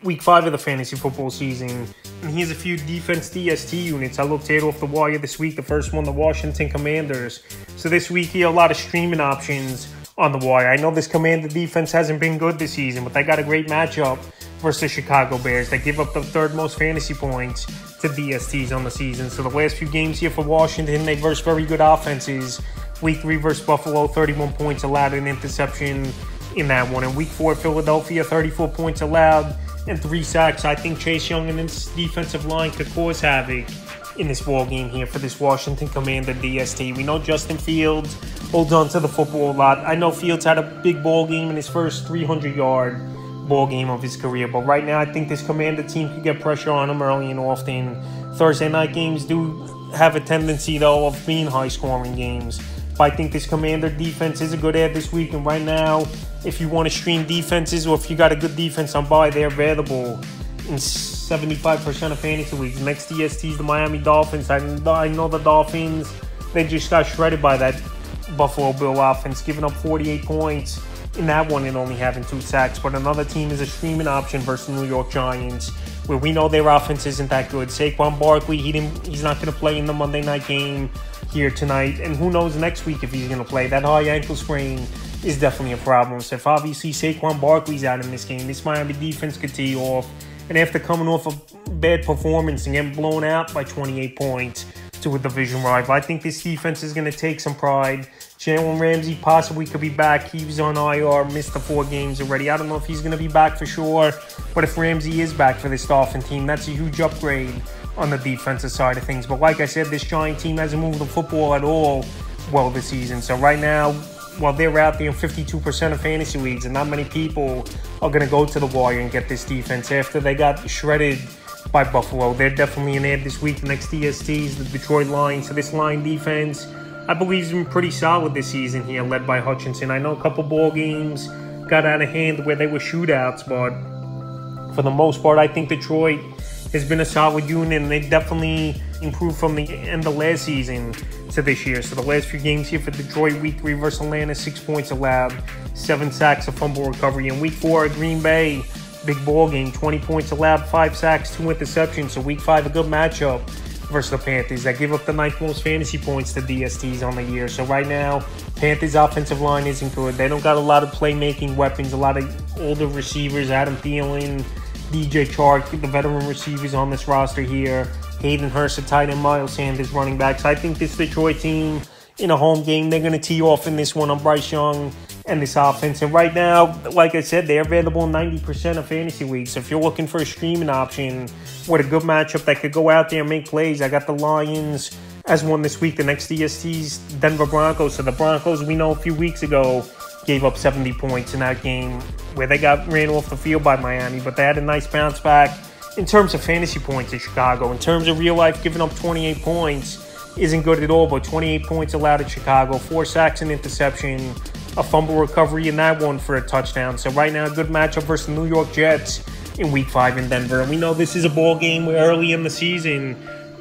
week 5 of the fantasy football season. And here's a few defense DST units I looked at off the wire this week. The first one, the Washington Commanders. So this week here, a lot of streaming options on the wire. I know this Commander defense hasn't been good this season, but they got a great matchup versus the Chicago Bears. They give up the 3rd most fantasy points to DSTs on the season. So the last few games here for Washington, they versed very good offenses. Week 3 versus Buffalo, 31 points allowed, an interception in that one. In week 4, Philadelphia, 34 points allowed and 3 sacks. I think Chase Young and this defensive line could cause havoc in this ball game here for this Washington Commander DST. We know Justin Fields holds on to the football a lot. I know Fields had a big ball game in his first 300-yard ball game of his career, but right now I think this Commander team could get pressure on him early and often. Thursday night games do have a tendency, though, of being high-scoring games. But I think this Commander defense is a good ad this week. And right now, if you want to stream defenses or if you got a good defense on buy, they're available in 75% of fantasy leagues. Next DST is the Miami Dolphins. I know the Dolphins, they just got shredded by that Buffalo Bill offense, giving up 48 points in that one and only having 2 sacks. But another team is a streaming option versus the New York Giants, where we know their offense isn't that good. Saquon Barkley, he's not going to play in the Monday night game here tonight, and who knows next week if he's going to play. That high ankle sprain is definitely a problem. So if obviously Saquon Barkley's out in this game, this Miami defense could tee off. And after coming off a bad performance and getting blown out by 28 points to a division rival, I think this defense is going to take some pride. Jalen Ramsey possibly could be back. He was on IR, missed the 4 games already. I don't know if he's going to be back for sure, but if Ramsey is back for this Dolphin team, that's a huge upgrade on the defensive side of things. But like I said, this Giant team hasn't moved the football at all well this season. So right now, while they're out there in 52% of fantasy leagues, and not many people are going to go to the wire and get this defense after they got shredded by Buffalo. They're definitely an ad this week. The next DST is the Detroit Lions. So this line defense, I believe, has been pretty solid this season here, led by Hutchinson. I know a couple ball games got out of hand where they were shootouts, but for the most part, I think Detroit has been a solid unit, and they definitely improved from the end of last season to this year. So the last few games here for Detroit, week 3 versus Atlanta, 6 points allowed, 7 sacks, a fumble recovery. In week 4 at Green Bay, big ball game, 20 points allowed, 5 sacks, 2 interceptions. So week 5, a good matchup versus the Panthers. That give up the 9th most fantasy points to DSTs on the year. So right now, Panthers' offensive line isn't good. They don't got a lot of playmaking weapons, a lot of older receivers, Adam Thielen, DJ Chark, the veteran receivers on this roster here. Hayden Hurst, a tight end, Miles Sanders, running backs. I think this Detroit team in a home game, they're going to tee off in this one on Bryce Young and this offense. And right now, like I said, they're available in 90% of fantasy leagues. So if you're looking for a streaming option with a good matchup that could go out there and make plays, I got the Lions as one this week. The next DST's Denver Broncos. So the Broncos, we know a few weeks ago, gave up 70 points in that game where they got ran off the field by Miami, but they had a nice bounce back in terms of fantasy points in Chicago. In terms of real life, giving up 28 points isn't good at all, but 28 points allowed at Chicago, 4 sacks and interception, a fumble recovery in that one for a touchdown. So right now, a good matchup versus the New York Jets in week 5 in Denver. And we know this is a ball game where early in the season,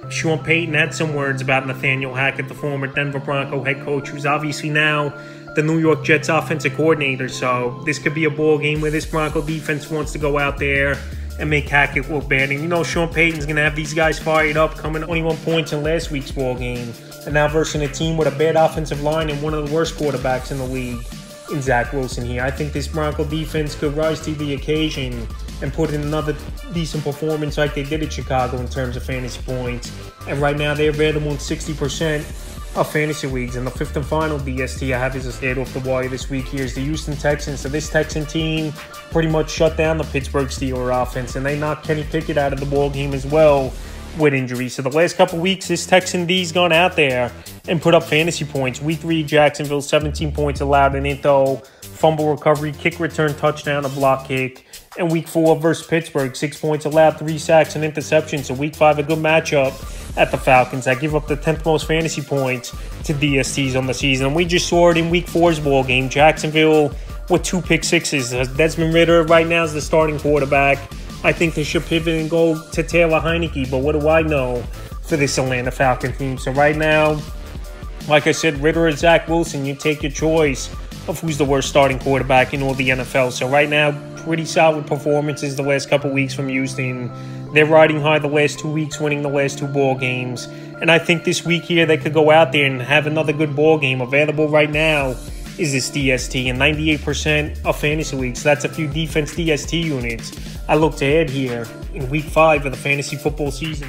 Sean Payton had some words about Nathaniel Hackett, the former Denver Bronco head coach, who's obviously now the New York Jets offensive coordinator. So this could be a ball game where this Bronco defense wants to go out there and make Hackett look bad. And you know Sean Payton's going to have these guys fired up, coming 21 points in last week's ball game, and now versus a team with a bad offensive line and one of the worst quarterbacks in the league in Zach Wilson here. I think this Bronco defense could rise to the occasion and put in another decent performance like they did at Chicago in terms of fantasy points. And right now they're available in 60% of fantasy leagues. And the 5th and final DST I have as a state off the wire this week here is the Houston Texans. So this Texan team pretty much shut down the Pittsburgh Steelers offense, and they knocked Kenny Pickett out of the ball game as well with injury. So the last couple weeks, this Texan D's gone out there and put up fantasy points. Week 3, Jacksonville, 17 points allowed, an into, fumble recovery, kick return, touchdown, a block kick. And week 4 versus Pittsburgh, 6 points allowed, 3 sacks and interceptions. So week 5, a good matchup at the Falcons. I give up the 10th most fantasy points to DSTs on the season. And we just saw it in week 4's ball game. Jacksonville with 2 pick sixes. Desmond Ridder right now is the starting quarterback. I think they should pivot and go to Taylor Heineke, but what do I know for this Atlanta Falcon team? So right now, like I said, Ridder or Zach Wilson, you take your choice of who's the worst starting quarterback in all the NFL. So right now, pretty solid performances the last couple weeks from Houston. They're riding high the last 2 weeks, winning the last 2 ball games. And I think this week here, they could go out there and have another good ball game. Available right now is this DST in 98% of fantasy leagues. So that's a few defense DST units I look to add here in week 5 of the fantasy football season.